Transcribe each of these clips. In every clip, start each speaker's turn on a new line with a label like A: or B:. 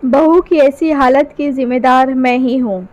A: बहू की ऐसी हालत की जिम्मेदार मैं ही हूँ।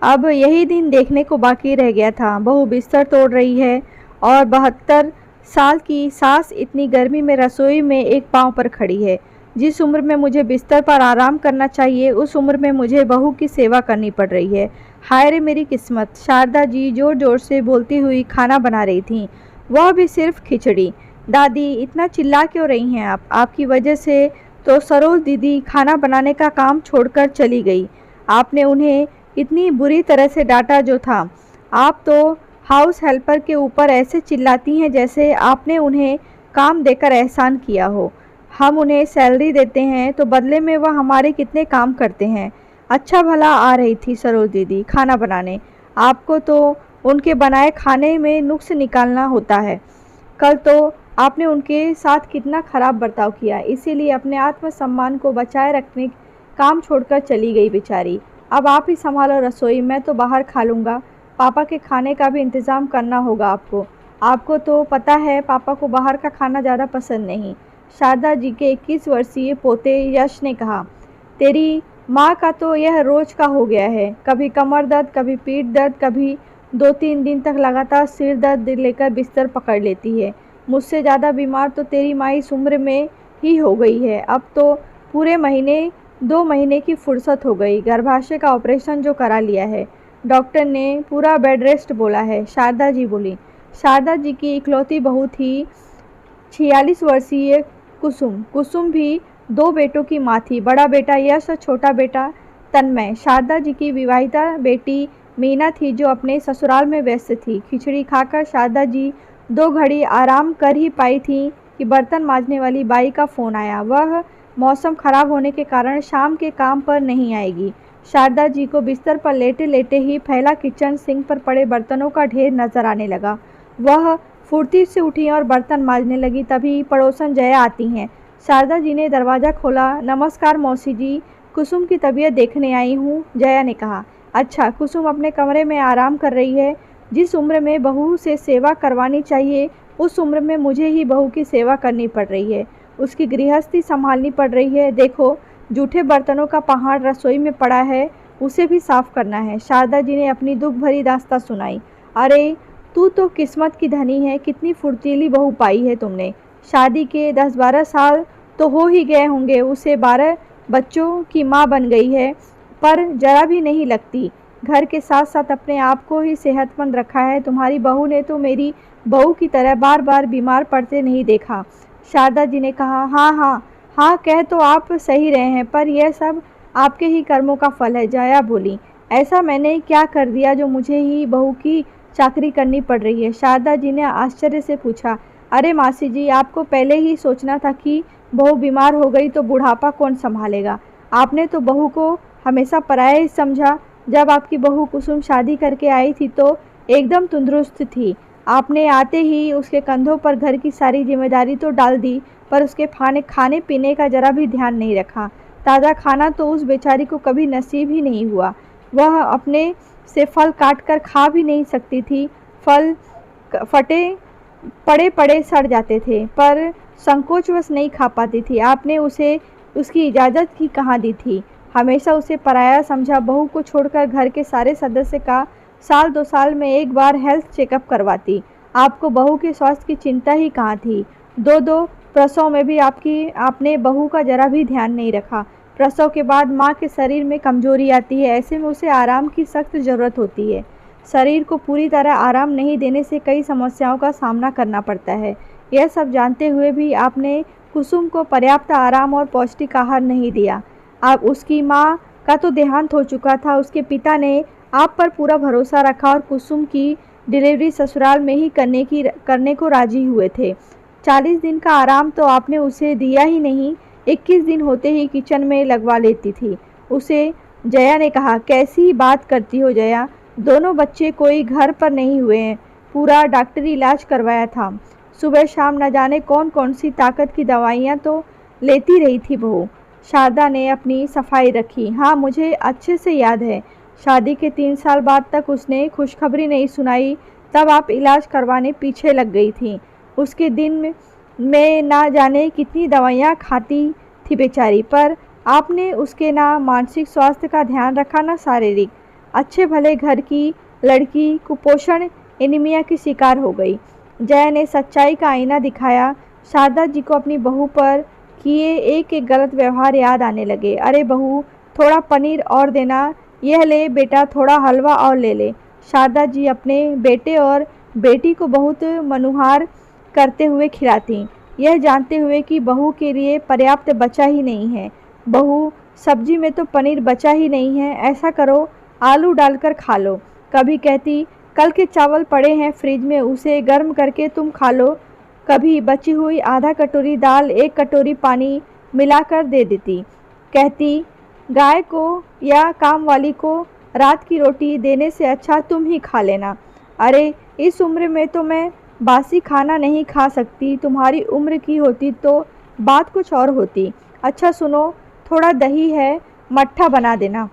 A: अब यही दिन देखने को बाकी रह गया था। बहू बिस्तर तोड़ रही है और 72 साल की सास इतनी गर्मी में रसोई में एक पांव पर खड़ी है। जिस उम्र में मुझे बिस्तर पर आराम करना चाहिए उस उम्र में मुझे बहू की सेवा करनी पड़ रही है। हाय रे मेरी किस्मत। शारदा जी जोर जोर से बोलती हुई खाना बना रही थीं, वह भी सिर्फ खिचड़ी। दादी इतना चिल्ला क्यों रही हैं आप? आपकी वजह से तो सरोज दीदी खाना बनाने का काम छोड़कर चली गई। आपने उन्हें इतनी बुरी तरह से डांटा जो था। आप तो हाउस हेल्पर के ऊपर ऐसे चिल्लाती हैं जैसे आपने उन्हें काम देकर एहसान किया हो। हम उन्हें सैलरी देते हैं तो बदले में वह हमारे कितने काम करते हैं। अच्छा भला आ रही थी सरोज दीदी खाना बनाने, आपको तो उनके बनाए खाने में नुक्स निकालना होता है। कल तो आपने उनके साथ कितना खराब बर्ताव किया, इसीलिए अपने आत्मसम्मान को बचाए रखने काम छोड़कर चली गई बेचारी। अब आप ही संभालो रसोई, मैं तो बाहर खा लूँगा। पापा के खाने का भी इंतज़ाम करना होगा आपको। आपको तो पता है पापा को बाहर का खाना ज़्यादा पसंद नहीं। शारदा जी के 21 वर्षीय पोते यश ने कहा, तेरी माँ का तो यह रोज़ का हो गया है। कभी कमर दर्द, कभी पीठ दर्द, कभी 2-3 दिन तक लगातार सिर दर्द लेकर बिस्तर पकड़ लेती है। मुझसे ज़्यादा बीमार तो तेरी माँ इस उम्र में ही हो गई है। अब तो पूरे 2 महीने की फुर्सत हो गई। गर्भाशय का ऑपरेशन जो करा लिया है, डॉक्टर ने पूरा बेड रेस्ट बोला है, शारदा जी बोली। शारदा जी की इकलौती बहू थी 46 वर्षीय कुसुम। कुसुम भी 2 बेटों की माँ थी, बड़ा बेटा यश और छोटा बेटा तन्मय। शारदा जी की विवाहिता बेटी मीना थी जो अपने ससुराल में व्यस्त थी। खिचड़ी खाकर शारदा जी 2 घड़ी आराम कर ही पाई थी कि बर्तन मांजने वाली बाई का फ़ोन आया। वह मौसम खराब होने के कारण शाम के काम पर नहीं आएगी। शारदा जी को बिस्तर पर लेटे लेटे ही फैला किचन सिंक पर पड़े बर्तनों का ढेर नजर आने लगा। वह फुर्ती से उठी और बर्तन मांजने लगी, तभी पड़ोसन जया आती हैं। शारदा जी ने दरवाज़ा खोला। नमस्कार मौसी जी, कुसुम की तबीयत देखने आई हूँ, जया ने कहा। अच्छा, कुसुम अपने कमरे में आराम कर रही है। जिस उम्र में बहू से सेवा करवानी चाहिए उस उम्र में मुझे ही बहू की सेवा करनी पड़ रही है, उसकी गृहस्थी संभालनी पड़ रही है। देखो, जूठे बर्तनों का पहाड़ रसोई में पड़ा है, उसे भी साफ करना है। शारदा जी ने अपनी दुख भरी दास्तां सुनाई। अरे, तू तो किस्मत की धनी है, कितनी फुर्तीली बहू पाई है तुमने। शादी के 10-12 साल तो हो ही गए होंगे, उसे 12 बच्चों की माँ बन गई है, पर जरा भी नहीं लगती। घर के साथ साथ अपने आप को ही सेहतमंद रखा है। तुम्हारी बहू ने तो मेरी बहू की तरह बार बार बीमार पड़ते नहीं देखा। शारदा जी ने कहा, हाँ हाँ हाँ, कह तो आप सही रहे हैं, पर यह सब आपके ही कर्मों का फल है, जया बोली। ऐसा मैंने क्या कर दिया जो मुझे ही बहू की चाकरी करनी पड़ रही है? शारदा जी ने आश्चर्य से पूछा। अरे मासी जी, आपको पहले ही सोचना था कि बहू बीमार हो गई तो बुढ़ापा कौन संभालेगा। आपने तो बहू को हमेशा पराया ही समझा। जब आपकी बहू कुसुम शादी करके आई थी तो एकदम तंदुरुस्त थी। आपने आते ही उसके कंधों पर घर की सारी जिम्मेदारी तो डाल दी, पर उसके खाने पीने का जरा भी ध्यान नहीं रखा। ताज़ा खाना तो उस बेचारी को कभी नसीब ही नहीं हुआ। वह अपने से फल काट कर खा भी नहीं सकती थी। फल फटे पड़े पड़े सड़ जाते थे, पर संकोचवश नहीं खा पाती थी। आपने उसे उसकी इजाज़त ही कहाँ दी थी? हमेशा उसे पराया समझा। बहू को छोड़कर घर के सारे सदस्य का साल 2 साल में एक बार हेल्थ चेकअप करवाती। आपको बहू के स्वास्थ्य की चिंता ही कहाँ थी? 2-2 प्रसव में भी आपने बहू का जरा भी ध्यान नहीं रखा। प्रसव के बाद माँ के शरीर में कमजोरी आती है, ऐसे में उसे आराम की सख्त ज़रूरत होती है। शरीर को पूरी तरह आराम नहीं देने से कई समस्याओं का सामना करना पड़ता है। यह सब जानते हुए भी आपने कुसुम को पर्याप्त आराम और पौष्टिक आहार नहीं दिया। अब उसकी माँ का तो देहांत हो चुका था। उसके पिता ने आप पर पूरा भरोसा रखा और कुसुम की डिलीवरी ससुराल में ही करने को राजी हुए थे। 40 दिन का आराम तो आपने उसे दिया ही नहीं। 21 दिन होते ही किचन में लगवा लेती थी उसे। जया ने कहा, कैसी बात करती हो जया, दोनों बच्चे कोई घर पर नहीं हुए हैं, पूरा डॉक्टरी इलाज करवाया था। सुबह शाम न जाने कौन कौन सी ताकत की दवाइयाँ तो लेती रही थी बहू। शारदा ने अपनी सफाई रखी। हाँ, मुझे अच्छे से याद है। शादी के 3 साल बाद तक उसने खुशखबरी नहीं सुनाई, तब आप इलाज करवाने पीछे लग गई थी। उसके दिन में ना जाने कितनी दवाइयाँ खाती थी बेचारी, पर आपने उसके ना मानसिक स्वास्थ्य का ध्यान रखा ना शारीरिक। अच्छे भले घर की लड़की कुपोषण एनीमिया की शिकार हो गई। जया ने सच्चाई का आईना दिखाया। शारदा जी को अपनी बहू पर किए एक एक गलत व्यवहार याद आने लगे। अरे बहू, थोड़ा पनीर और देना। यह ले बेटा, थोड़ा हलवा और ले ले। शारदा जी अपने बेटे और बेटी को बहुत मनुहार करते हुए खिलाती, यह जानते हुए कि बहू के लिए पर्याप्त बचा ही नहीं है। बहू, सब्जी में तो पनीर बचा ही नहीं है, ऐसा करो आलू डालकर खा लो। कभी कहती कल के चावल पड़े हैं फ्रिज में, उसे गर्म करके तुम खा लो। कभी बची हुई आधा कटोरी दाल एक कटोरी पानी मिलाकर दे देती। कहती गाय को या काम वाली को रात की रोटी देने से अच्छा तुम ही खा लेना। अरे इस उम्र में तो मैं बासी खाना नहीं खा सकती, तुम्हारी उम्र की होती तो बात कुछ और होती। अच्छा सुनो, थोड़ा दही है, मट्ठा बना देना।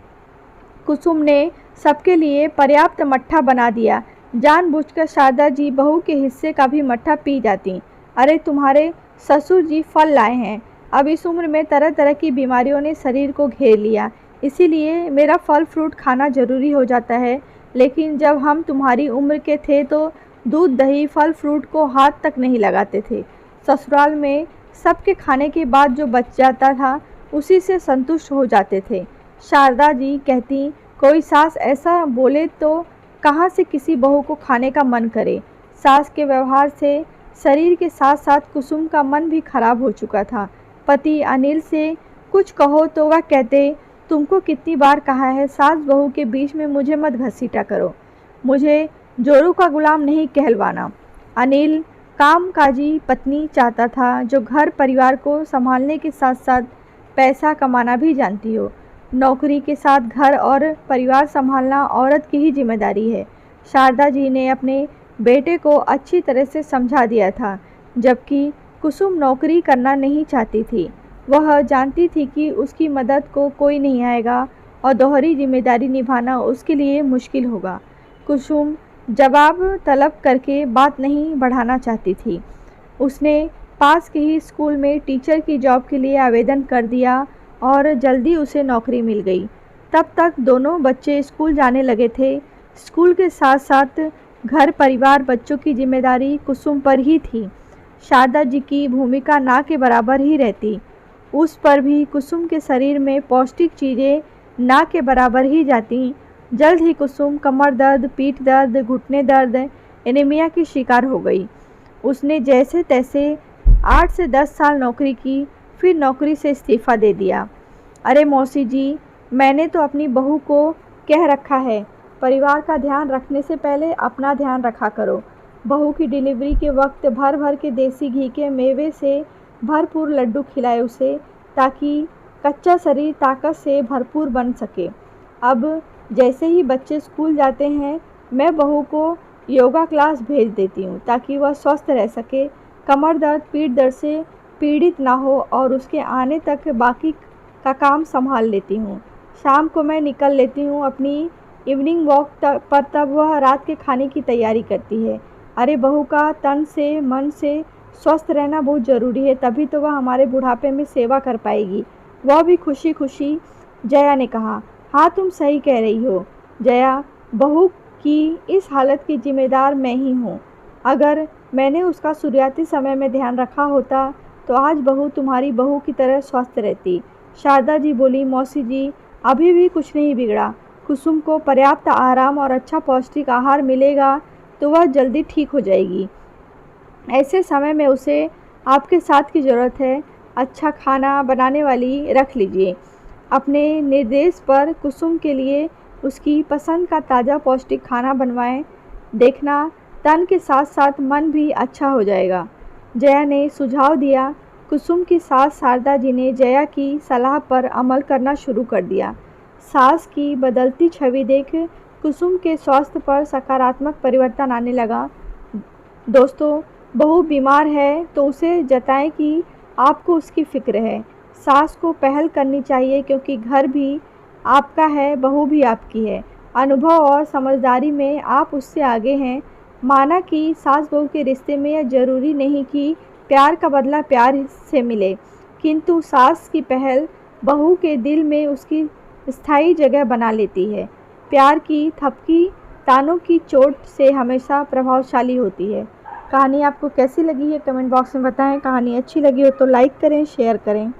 A: कुसुम ने सबके लिए पर्याप्त मट्ठा बना दिया। जानबूझकर शारदा जी बहू के हिस्से का भी मट्ठा पी जाती। अरे तुम्हारे ससुर जी फल लाए हैं। अब इस उम्र में तरह तरह की बीमारियों ने शरीर को घेर लिया, इसीलिए मेरा फल फ्रूट खाना ज़रूरी हो जाता है। लेकिन जब हम तुम्हारी उम्र के थे तो दूध दही फल फ्रूट को हाथ तक नहीं लगाते थे। ससुराल में सबके खाने के बाद जो बच जाता था उसी से संतुष्ट हो जाते थे। शारदा जी कहती कोई सास ऐसा बोले तो कहाँ से किसी बहू को खाने का मन करे। सास के व्यवहार से शरीर के साथ साथ कुसुम का मन भी खराब हो चुका था। पति अनिल से कुछ कहो तो वह कहते तुमको कितनी बार कहा है सास बहू के बीच में मुझे मत घसीटा करो, मुझे जोरू का गुलाम नहीं कहलवाना। अनिल कामकाजी पत्नी चाहता था जो घर परिवार को संभालने के साथ साथ पैसा कमाना भी जानती हो। नौकरी के साथ घर और परिवार संभालना औरत की ही जिम्मेदारी है। शारदा जी ने अपने बेटे को अच्छी तरह से समझा दिया था, जबकि कुसुम नौकरी करना नहीं चाहती थी। वह जानती थी कि उसकी मदद को कोई नहीं आएगा और दोहरी जिम्मेदारी निभाना उसके लिए मुश्किल होगा। कुसुम जवाब तलब करके बात नहीं बढ़ाना चाहती थी। उसने पास के ही स्कूल में टीचर की जॉब के लिए आवेदन कर दिया और जल्दी उसे नौकरी मिल गई। तब तक दोनों बच्चे स्कूल जाने लगे थे। स्कूल के साथ साथ घर परिवार बच्चों की जिम्मेदारी कुसुम पर ही थी। शारदा जी की भूमिका ना के बराबर ही रहती। उस पर भी कुसुम के शरीर में पौष्टिक चीज़ें ना के बराबर ही जाती। जल्द ही कुसुम कमर दर्द, पीठ दर्द, घुटने दर्द, एनीमिया की शिकार हो गई। उसने जैसे तैसे 8 से 10 साल नौकरी की, फिर नौकरी से इस्तीफ़ा दे दिया। अरे मौसी जी, मैंने तो अपनी बहू को कह रखा है, परिवार का ध्यान रखने से पहले अपना ध्यान रखा करो। बहू की डिलीवरी के वक्त भर भर के देसी घी के मेवे से भरपूर लड्डू खिलाए उसे, ताकि कच्चा शरीर ताकत से भरपूर बन सके। अब जैसे ही बच्चे स्कूल जाते हैं मैं बहू को योगा क्लास भेज देती हूँ ताकि वह स्वस्थ रह सके, कमर दर्द पीठ दर्द से पीड़ित ना हो और उसके आने तक बाकी का काम संभाल लेती हूँ। शाम को मैं निकल लेती हूँ अपनी इवनिंग वॉक पर, तब वह रात के खाने की तैयारी करती है। अरे बहू का तन से मन से स्वस्थ रहना बहुत ज़रूरी है, तभी तो वह हमारे बुढ़ापे में सेवा कर पाएगी, वह भी खुशी खुशी। जया ने कहा, हाँ तुम सही कह रही हो जया, बहू की इस हालत की जिम्मेदार मैं ही हूँ। अगर मैंने उसका शुरुआती समय में ध्यान रखा होता तो आज बहू तुम्हारी बहू की तरह स्वस्थ रहती। शारदा जी बोली, मौसी जी अभी भी कुछ नहीं बिगड़ा। कुसुम को पर्याप्त आराम और अच्छा पौष्टिक आहार मिलेगा तो वह जल्दी ठीक हो जाएगी। ऐसे समय में उसे आपके साथ की ज़रूरत है। अच्छा खाना बनाने वाली रख लीजिए। अपने निर्देश पर कुसुम के लिए उसकी पसंद का ताज़ा पौष्टिक खाना बनवाएं। देखना तन के साथ साथ मन भी अच्छा हो जाएगा। जया ने सुझाव दिया। कुसुम की सास शारदा जी ने जया की सलाह पर अमल करना शुरू कर दिया। सास की बदलती छवि देख कुसुम के स्वास्थ्य पर सकारात्मक परिवर्तन आने लगा। दोस्तों, बहू बीमार है तो उसे जताएं कि आपको उसकी फ़िक्र है। सास को पहल करनी चाहिए क्योंकि घर भी आपका है, बहू भी आपकी है। अनुभव और समझदारी में आप उससे आगे हैं। माना कि सास बहू के रिश्ते में यह ज़रूरी नहीं कि प्यार का बदला प्यार से मिले, किंतु सास की पहल बहू के दिल में उसकी स्थायी जगह बना लेती है। प्यार की थपकी तानों की चोट से हमेशा प्रभावशाली होती है। कहानी आपको कैसी लगी है कमेंट बॉक्स में बताएं। कहानी अच्छी लगी हो तो लाइक करें, शेयर करें।